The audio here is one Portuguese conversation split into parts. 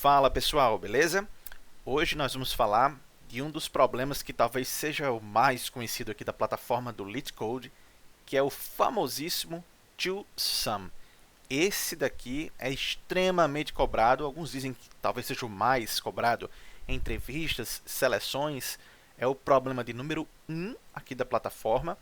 Fala pessoal, beleza? Hoje nós vamos falar de um dos problemas que talvez seja o mais conhecido aqui da plataforma do LeetCode, que é o famosíssimo TwoSum. Esse daqui é extremamente cobrado, alguns dizem que talvez seja o mais cobrado em entrevistas, seleções. É o problema de número 1 aqui da plataforma,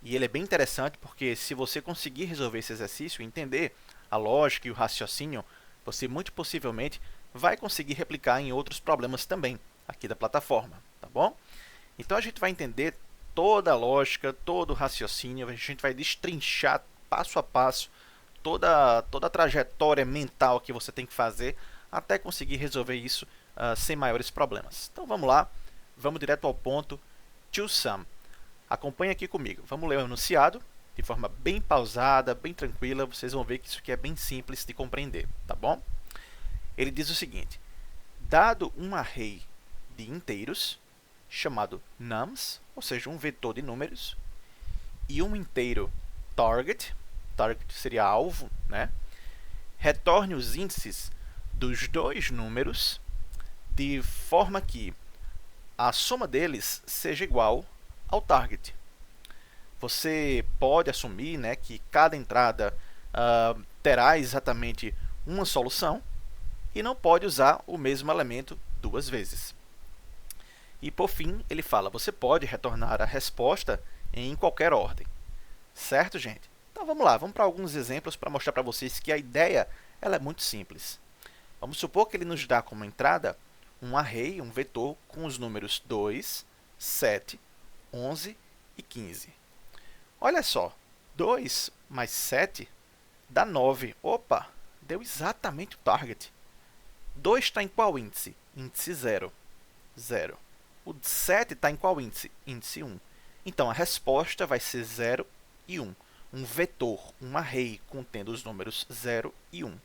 e ele é bem interessante porque se você conseguir resolver esse exercício e entender a lógica e o raciocínio, você muito possivelmente vai conseguir replicar em outros problemas também aqui da plataforma, tá bom? Então a gente vai entender toda a lógica, todo o raciocínio, a gente vai destrinchar passo a passo toda a trajetória mental que você tem que fazer até conseguir resolver isso sem maiores problemas. Então vamos lá, vamos direto ao ponto. TwoSum. Acompanhe aqui comigo. Vamos ler o enunciado de forma bem pausada, bem tranquila. Vocês vão ver que isso aqui é bem simples de compreender, tá bom? Ele diz o seguinte: dado um array de inteiros, chamado nums, ou seja, um vetor de números, e um inteiro target seria alvo, né? Retorne os índices dos dois números de forma que a soma deles seja igual ao target. Você pode assumir, né, que cada entrada terá exatamente uma solução e não pode usar o mesmo elemento duas vezes. E por fim, ele fala, você pode retornar a resposta em qualquer ordem. Certo, gente? Então vamos lá, vamos para alguns exemplos para mostrar para vocês que a ideia ela é muito simples. Vamos supor que ele nos dá como entrada um array, um vetor, com os números 2, 7, 11 e 15. Olha só, 2 mais 7 dá 9. Opa, deu exatamente o target. 2 está em qual índice? Índice 0. 0. O 7 está em qual índice? Índice 1. Então, a resposta vai ser 0 e 1. Um vetor, um array contendo os números 0 e 1.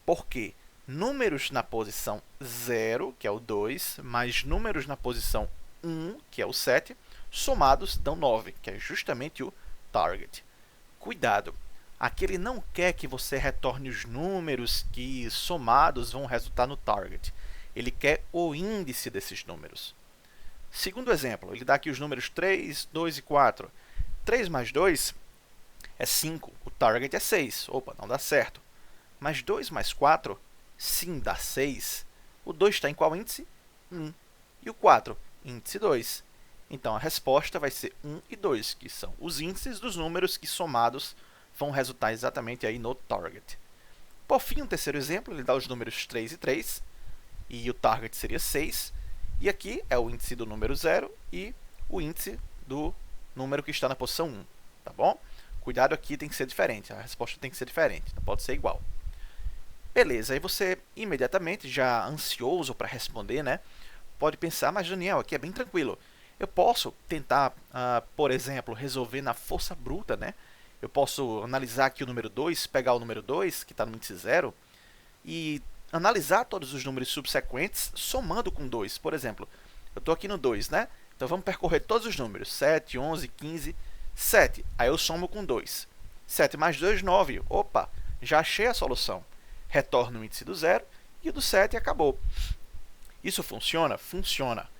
Por quê? Números na posição 0, que é o 2, mais números na posição 1, que é o 7, somados dão 9, que é justamente o target. Cuidado! Aqui ele não quer que você retorne os números que somados vão resultar no target. Ele quer o índice desses números. Segundo exemplo, ele dá aqui os números 3, 2 e 4. 3 mais 2 é 5, o target é 6. Opa, não dá certo. Mas 2 mais 4, sim, dá 6. O 2 está em qual índice? 1. E o 4? Índice 2. Então, a resposta vai ser 1 e 2, que são os índices dos números que somados vão resultar exatamente aí no target. Por fim, um terceiro exemplo, ele dá os números 3 e 3, e o target seria 6. E aqui é o índice do número 0 e o índice do número que está na posição 1. Tá bom? Cuidado aqui, tem que ser diferente, a resposta tem que ser diferente, não pode ser igual. Beleza, aí você imediatamente, já ansioso para responder, né, pode pensar, mas Daniel, aqui é bem tranquilo. Eu posso tentar, por exemplo, resolver na força bruta, né? Eu posso analisar aqui o número 2, pegar o número 2, que está no índice 0, e analisar todos os números subsequentes somando com 2. Por exemplo, eu estou aqui no 2, né? Então vamos percorrer todos os números, 7, 11, 15, 7. Aí eu somo com 2. 7 mais 2, 9. Opa, já achei a solução. Retorno o índice do 0 e o do 7 e acabou. Isso funciona? Funciona.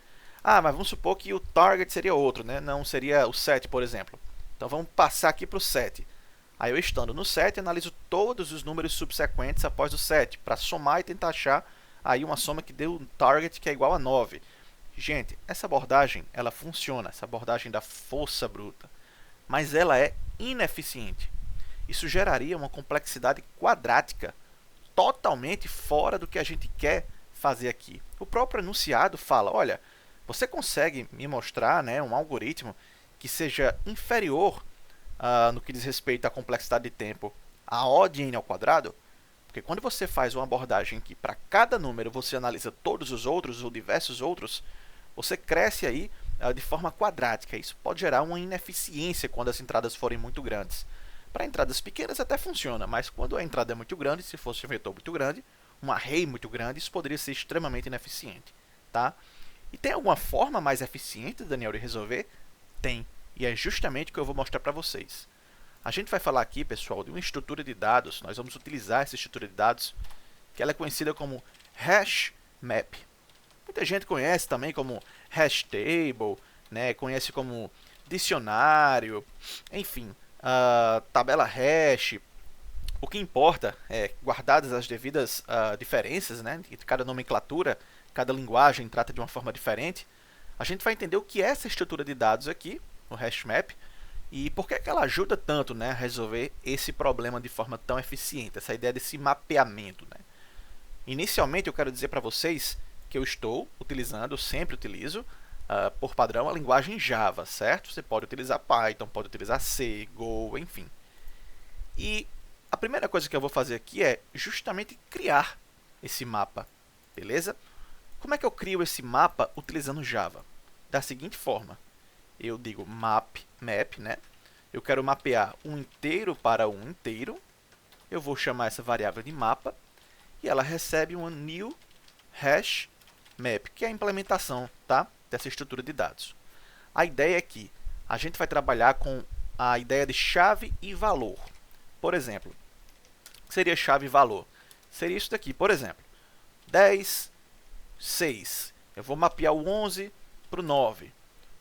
Ah, mas vamos supor que o target seria outro, né? Não seria o 7, por exemplo. Então vamos passar aqui para o 7. Aí eu estando no 7, analiso todos os números subsequentes após o 7, para somar e tentar achar aí uma soma que dê um target que é igual a 9. Gente, essa abordagem, ela funciona, essa abordagem da força bruta, mas ela é ineficiente. Isso geraria uma complexidade quadrática totalmente fora do que a gente quer fazer aqui. O próprio enunciado fala, olha, você consegue me mostrar, né, um algoritmo que seja inferior no que diz respeito à complexidade de tempo a O de n ao quadrado? Porque quando você faz uma abordagem que para cada número você analisa todos os outros ou diversos outros, você cresce aí de forma quadrática. Isso pode gerar uma ineficiência quando as entradas forem muito grandes. Para entradas pequenas até funciona, mas quando a entrada é muito grande, se fosse um vetor muito grande, um array muito grande, isso poderia ser extremamente ineficiente. Tá? E tem alguma forma mais eficiente, Daniel, de resolver? Tem. E é justamente o que eu vou mostrar para vocês. A gente vai falar aqui, pessoal, de uma estrutura de dados. Nós vamos utilizar essa estrutura de dados, que ela é conhecida como hash map. Muita gente conhece também como hash table, né? Conhece como dicionário, enfim, tabela hash. O que importa é, guardadas as devidas diferenças, né? Cada nomenclatura, cada linguagem trata de uma forma diferente, a gente vai entender o que é essa estrutura de dados aqui, o hash map, e por que é que ela ajuda tanto, né, a resolver esse problema de forma tão eficiente, essa ideia desse mapeamento, né? Inicialmente eu quero dizer para vocês que eu estou utilizando, eu sempre utilizo, por padrão, a linguagem Java, certo? Você pode utilizar Python, pode utilizar C, Go, enfim. E a primeira coisa que eu vou fazer aqui é justamente criar esse mapa, beleza? Como é que eu crio esse mapa utilizando Java? Da seguinte forma, eu digo map, né? Eu quero mapear um inteiro para um inteiro. Eu vou chamar essa variável de mapa e ela recebe um new hash map, que é a implementação, tá, dessa estrutura de dados. A ideia é que a gente vai trabalhar com a ideia de chave e valor. Por exemplo, o que seria chave e valor? Seria isso daqui, por exemplo, 10, 6. Eu vou mapear o 11 para o 9,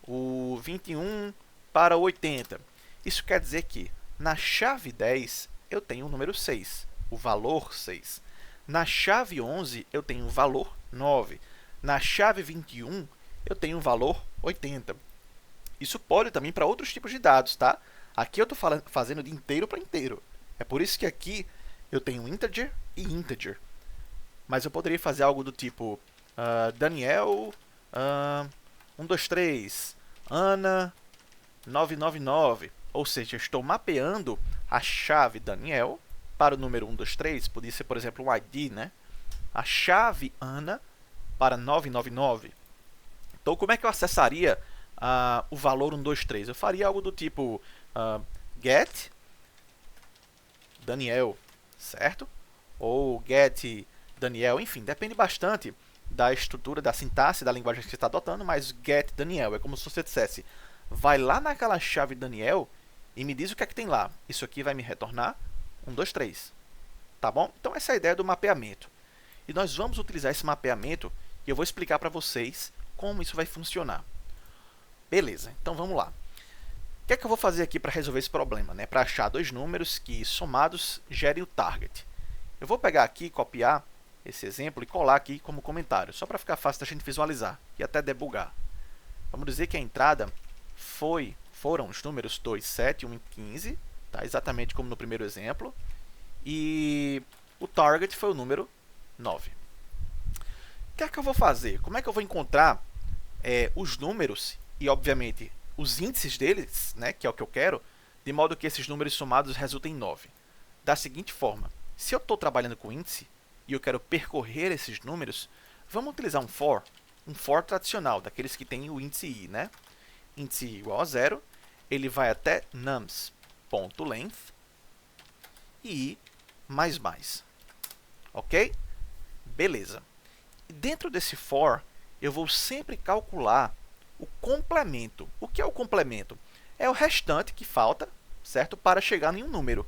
o 21 para o 80. Isso quer dizer que na chave 10 eu tenho o número 6, o valor 6. Na chave 11 eu tenho o valor 9. Na chave 21 eu tenho o valor 80. Isso pode também para outros tipos de dados, tá? Aqui eu estou fazendo de inteiro para inteiro. É por isso que aqui eu tenho integer e integer. Mas eu poderia fazer algo do tipo Daniel 123, Ana 999. Ou seja, eu estou mapeando a chave Daniel para o número 123. Podia ser, por exemplo, um ID, né? A chave Ana para 999. Então, como é que eu acessaria o valor 123? Eu faria algo do tipo get Daniel, certo? Ou get Daniel, enfim, depende bastante da estrutura, da sintaxe, da linguagem que você está adotando, mas get Daniel é como se você dissesse, vai lá naquela chave Daniel e me diz o que é que tem lá. Isso aqui vai me retornar 123, tá bom? Então essa é a ideia do mapeamento. E nós vamos utilizar esse mapeamento e eu vou explicar para vocês como isso vai funcionar. Beleza, então vamos lá. O que é que eu vou fazer aqui para resolver esse problema, né? Para achar dois números que somados gerem o target. Eu vou pegar aqui, copiar esse exemplo e colar aqui como comentário, só para ficar fácil da gente visualizar e até debugar. Vamos dizer que a entrada foram os números 2, 7, 1 e 15, tá? Exatamente como no primeiro exemplo, e o target foi o número 9. O que é que eu vou fazer? Como é que eu vou encontrar os números e, obviamente, os índices deles, né, que é o que eu quero, de modo que esses números somados resultem em 9? Da seguinte forma, se eu estou trabalhando com índice e eu quero percorrer esses números, vamos utilizar um for tradicional, daqueles que tem o índice i, né? Índice i igual a 0, ele vai até nums.length e i mais. Ok? Beleza. E dentro desse for, eu vou sempre calcular o complemento. O que é o complemento? É o restante que falta, certo? Para chegar em um número.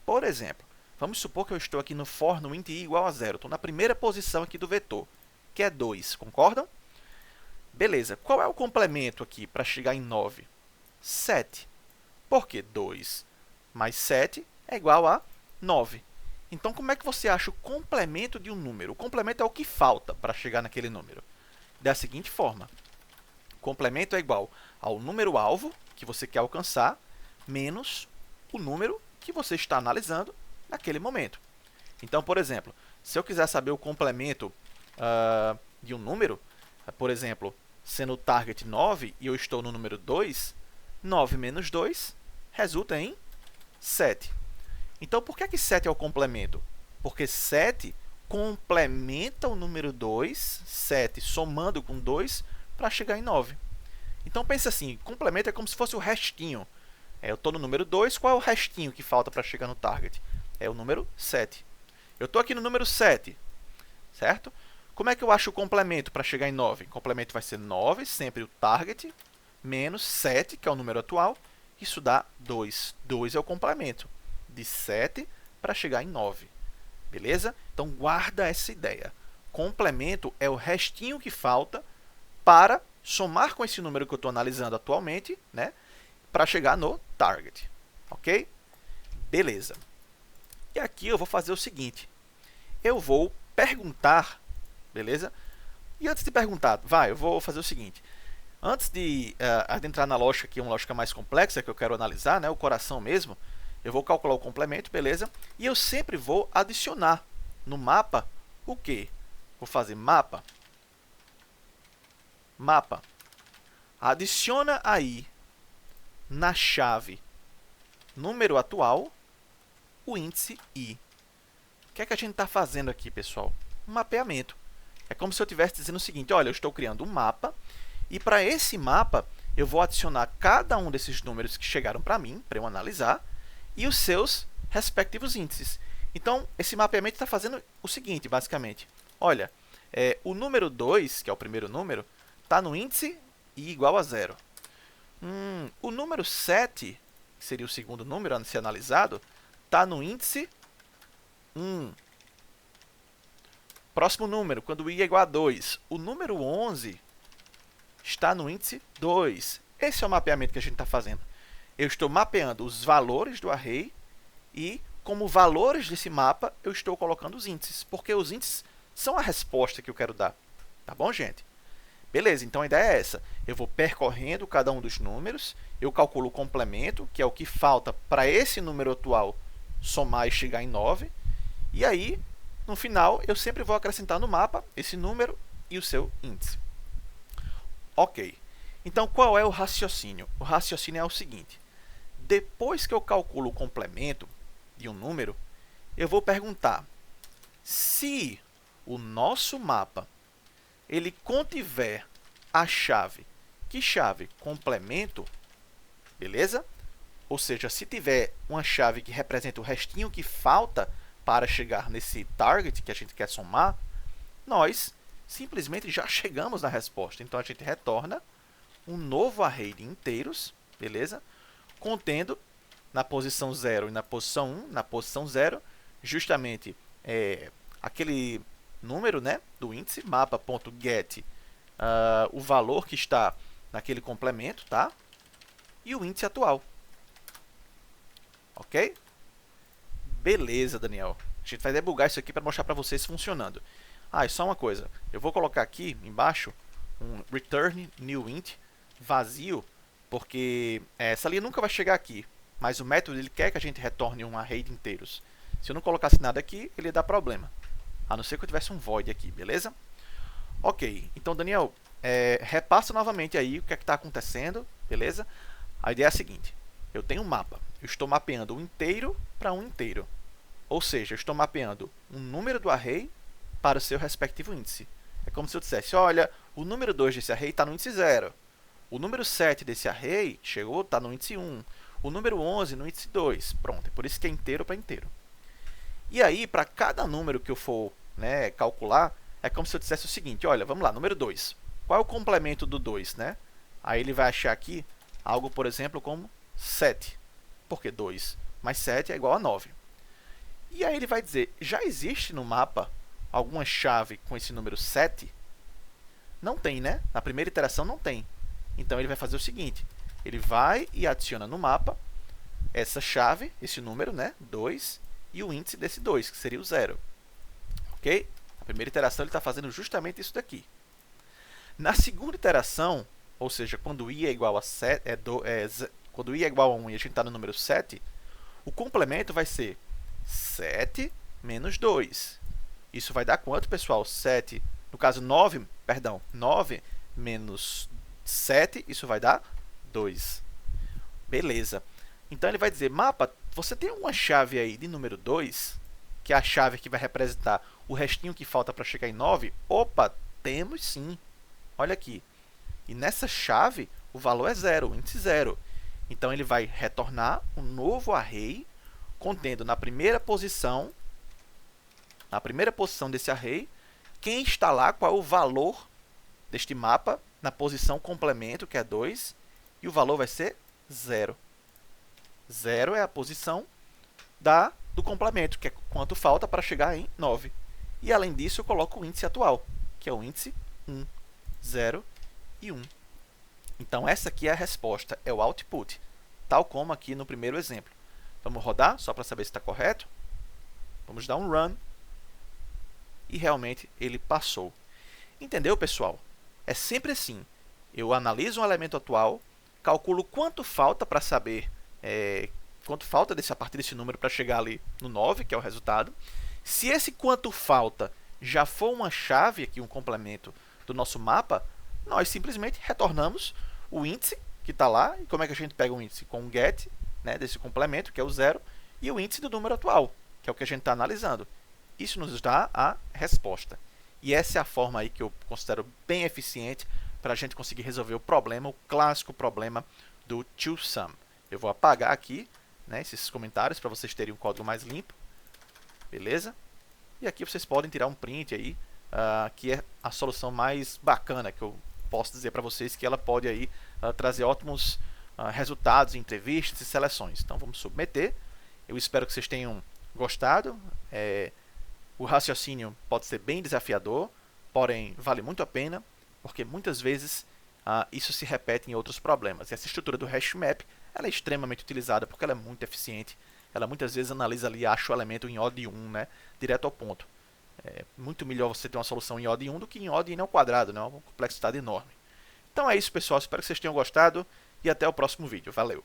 Por exemplo, vamos supor que eu estou aqui no for no int i igual a 0. Estou na primeira posição aqui do vetor, que é 2. Concordam? Beleza. Qual é o complemento aqui para chegar em 9? 7. Por quê? 2 mais 7 é igual a 9. Então, como é que você acha o complemento de um número? O complemento é o que falta para chegar naquele número. Da seguinte forma, o complemento é igual ao número alvo que você quer alcançar, menos o número que você está analisando naquele momento. Então, por exemplo, se eu quiser saber o complemento de um número, por exemplo, sendo o target 9 e eu estou no número 2, 9 menos 2 resulta em 7. Então, por que 7 é o complemento? Porque 7 complementa o número 2, 7 somando com 2, para chegar em 9. Então, pensa assim, complemento é como se fosse o restinho. Eu estou no número 2, qual é o restinho que falta para chegar no target? É o número 7. Eu estou aqui no número 7, certo? Como é que eu acho o complemento para chegar em 9? O complemento vai ser 9, sempre o target, menos 7, que é o número atual. Isso dá 2. 2 é o complemento de 7 para chegar em 9. Beleza? Então, guarda essa ideia. complemento é o restinho que falta para somar com esse número que eu estou analisando atualmente, né, para chegar no target, ok? Beleza. E aqui eu vou fazer o seguinte, eu vou perguntar, beleza? E antes de perguntar, eu vou fazer o seguinte, antes de adentrar na lógica aqui, uma lógica mais complexa que eu quero analisar, né, o coração mesmo, eu vou calcular o complemento, beleza? E eu sempre vou adicionar no mapa o quê? Vou fazer mapa, adiciona aí na chave número atual o índice i. O que é que a gente está fazendo aqui, pessoal? Um mapeamento. É como se eu estivesse dizendo o seguinte, olha, eu estou criando um mapa, e para esse mapa eu vou adicionar cada um desses números que chegaram para mim, para eu analisar, e os seus respectivos índices. Então, esse mapeamento está fazendo o seguinte, basicamente. Olha, o número 2, que é o primeiro número, está no índice i igual a 0. O número 7, que seria o segundo número a ser analisado, está no índice 1. Próximo número, quando i é igual a 2. O número 11 está no índice 2. Esse é o mapeamento que a gente está fazendo. Eu estou mapeando os valores do array e, como valores desse mapa, eu estou colocando os índices, porque os índices são a resposta que eu quero dar. Tá bom, gente? Beleza, então a ideia é essa. Eu vou percorrendo cada um dos números, eu calculo o complemento, que é o que falta para esse número atual somar e chegar em 9. E aí, no final, eu sempre vou acrescentar no mapa esse número e o seu índice. Ok. Então, qual é o raciocínio? O raciocínio é o seguinte. Depois que eu calculo o complemento de um número, eu vou perguntar se o nosso mapa ele contiver a chave. Que chave? Complemento. Beleza? Ou seja, se tiver uma chave que representa o restinho que falta para chegar nesse target que a gente quer somar, nós simplesmente já chegamos na resposta. Então, a gente retorna um novo array de inteiros, beleza? Contendo na posição 0 e na posição 1, na posição 0, justamente aquele número, né, do índice, mapa.get, o valor que está naquele complemento, tá? E o índice atual. Ok? Beleza, Daniel. A gente vai debugar isso aqui para mostrar para vocês funcionando. E só uma coisa. Eu vou colocar aqui embaixo um return new int vazio, porque essa linha nunca vai chegar aqui, mas o método ele quer que a gente retorne um array de inteiros. Se eu não colocasse nada aqui, ele ia dar problema, a não ser que eu tivesse um void aqui, beleza? Ok, então, Daniel, repassa novamente aí o que é que está acontecendo, beleza? A ideia é a seguinte, eu tenho um mapa, eu estou mapeando um inteiro para um inteiro, ou seja, eu estou mapeando um número do array para o seu respectivo índice. É como se eu dissesse, olha, o número 2 desse array está no índice 0, o número 7 desse array chegou, está no índice 1, o número 11 no índice 2, pronto, é por isso que é inteiro para inteiro. E aí, para cada número que eu for calcular, é como se eu dissesse o seguinte, olha, vamos lá, número 2, qual é o complemento do 2, né? Aí ele vai achar aqui algo, por exemplo, como 7, porque 2 mais 7 é igual a 9. E aí ele vai dizer, já existe no mapa alguma chave com esse número 7? Não tem, né? Na primeira iteração não tem. Então, ele vai fazer o seguinte, ele vai e adiciona no mapa essa chave, esse número, né, 2, e o índice desse 2, que seria o 0. Ok? Na primeira iteração, ele está fazendo justamente isso daqui. Na segunda iteração, ou seja, quando i é igual a 7, quando i é igual a 1 e a gente está no número 7, o complemento vai ser 7 menos 2. Isso vai dar quanto, pessoal? 7, no caso 9 menos 7, isso vai dar 2. Beleza. Então, ele vai dizer, mapa, você tem uma chave aí de número 2, que é a chave que vai representar o restinho que falta para chegar em 9? Opa, temos sim. Olha aqui. E nessa chave, o valor é 0, o índice 0. Então, ele vai retornar um novo array contendo na primeira posição desse array, quem está lá, qual é o valor deste mapa na posição complemento, que é 2, e o valor vai ser 0. 0 é a posição do complemento, que é quanto falta para chegar em 9. E além disso, eu coloco o índice atual, que é o índice 1, 0 e 1. Então, essa aqui é a resposta, é o output, tal como aqui no primeiro exemplo. Vamos rodar, só para saber se está correto. Vamos dar um run. E realmente ele passou. Entendeu, pessoal? É sempre assim. Eu analiso um elemento atual, calculo quanto falta para saber quanto falta a partir desse número para chegar ali no 9, que é o resultado. Se esse quanto falta já for uma chave, aqui um complemento do nosso mapa, nós simplesmente retornamos o índice que está lá. E como é que a gente pega o índice? Com um get, né, desse complemento, que é o 0, e o índice do número atual, que é o que a gente está analisando. Isso nos dá a resposta. E essa é a forma aí que eu considero bem eficiente para a gente conseguir resolver o problema, o clássico problema do TOSUM. Eu vou apagar aqui, né, esses comentários para vocês terem um código mais limpo. Beleza? E aqui vocês podem tirar um print aí, que é a solução mais bacana que eu posso dizer para vocês, que ela pode aí trazer ótimos resultados em entrevistas e seleções. Então vamos submeter. Eu espero que vocês tenham gostado. O raciocínio pode ser bem desafiador, porém vale muito a pena, porque muitas vezes isso se repete em outros problemas. E essa estrutura do hash map ela é extremamente utilizada porque ela é muito eficiente. Ela muitas vezes analisa ali e acha o elemento em O de 1, né, direto ao ponto. É muito melhor você ter uma solução em O de 1 do que em O de n ao quadrado, né, uma complexidade enorme. Então é isso, pessoal. Espero que vocês tenham gostado e até o próximo vídeo. Valeu!